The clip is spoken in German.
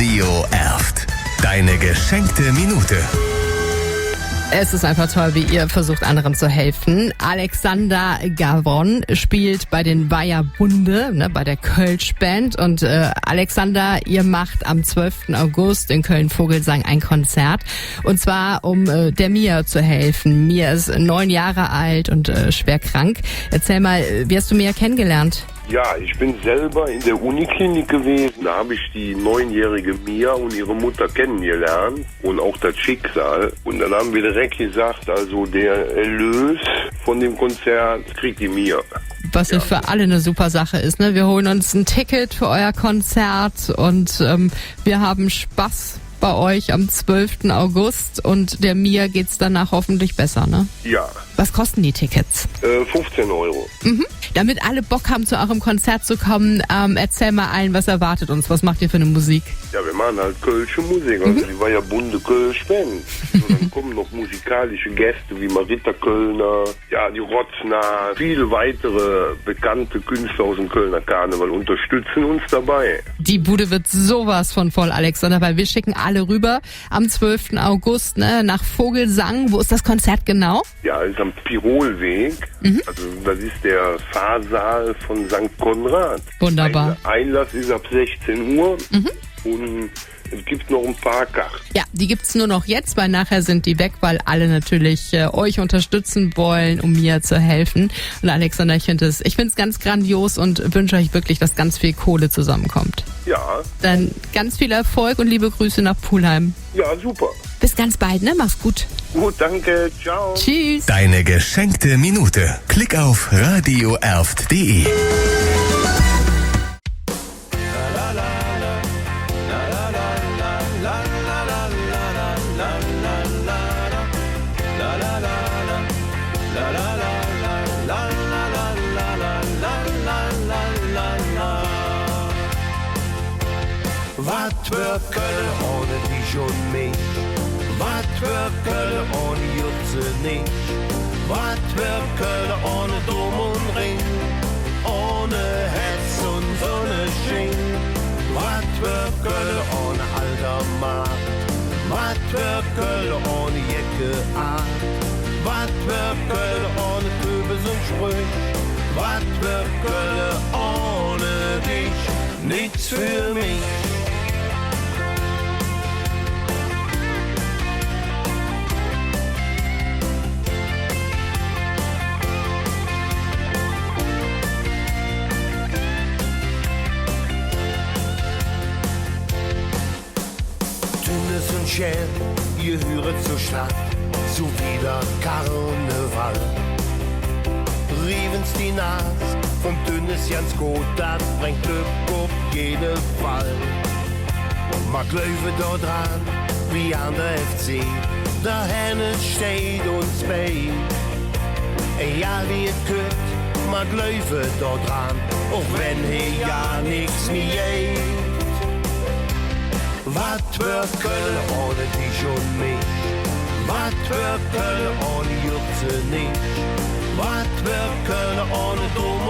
Radio Erft. Deine geschenkte Minute. Es ist einfach toll, wie ihr versucht, anderen zu helfen. Alexander Gavron spielt bei den Bayer Bunde, bei der Kölsch Band. Und Alexander, ihr macht am 12. August in Köln-Vogelsang ein Konzert. Und zwar, um der Mia zu helfen. Mia ist 9 Jahre alt und schwer krank. Erzähl mal, wie hast du Mia kennengelernt? Ja, ich bin selber in der Uniklinik gewesen. Da habe ich die 9-jährige Mia und ihre Mutter kennengelernt und auch das Schicksal. Und dann haben wir direkt gesagt, also der Erlös von dem Konzert kriegt die Mia. Was ja für alle eine super Sache ist, ne? Wir holen uns ein Ticket für euer Konzert und wir haben Spaß bei euch am 12. August und der Mia geht's danach hoffentlich besser, ne? Ja. Was kosten die Tickets? 15 Euro. Damit alle Bock haben, zu eurem Konzert zu kommen, erzähl mal allen, was erwartet uns? Was macht ihr für eine Musik? Ja, wir machen halt kölsche Musik. Also die war ja bunte Kölsch Band. So, dann kommen noch musikalische Gäste wie Marita Kölner, ja, die Rotzner, viele weitere bekannte Künstler aus dem Kölner Karneval unterstützen uns dabei. Die Bude wird sowas von voll, Alexander, weil wir schicken alle rüber am 12. August nach Vogelsang. Wo ist das Konzert genau? Ja, ist am Pirolweg. Also das ist der Pfarrsaal von St. Konrad. Wunderbar. Einlass ist ab 16 Uhr und es gibt noch ein paar Karten. Ja, die gibt's nur noch jetzt, weil nachher sind die weg, weil alle natürlich euch unterstützen wollen, um mir zu helfen. Und Alexander, ich finde es ganz grandios und wünsche euch wirklich, dass ganz viel Kohle zusammenkommt. Ja. Dann ganz viel Erfolg und liebe Grüße nach Pulheim. Ja, super. Bis ganz bald, ne? Mach's gut. Gut, danke. Ciao. Tschüss. Deine geschenkte Minute. Klick auf radioerft.de. Wat für Köln ohne dich und mich? Wat für Köln ohne Jutze nicht? Wat für Köln ohne Dom und Ring? Ohne Hetz und Sonnenschein? Wat für Köln ohne alter Markt? Wat für Köln ohne Jecke Art? Wat für Köln ohne Kübis und Sprüch? Wat für Köln ohne dich? Nichts für mich. Und Schär, ihr höret zur Stadt, zu wieder Karneval. Rievens die Nas, vom Dünnes Jans Kot, das bringt Glück auf jeden Fall. Mag Löwe dort dran, wie an der FC, der Hennes steht uns bei. Egal wie es könnt, mag Löwe dort dran, auch wenn hier ja nichts mehr geht. Wat für Köln ohne dich und mich? Wat für Köln ohne Jutze nicht? Wat für Köln ohne Dom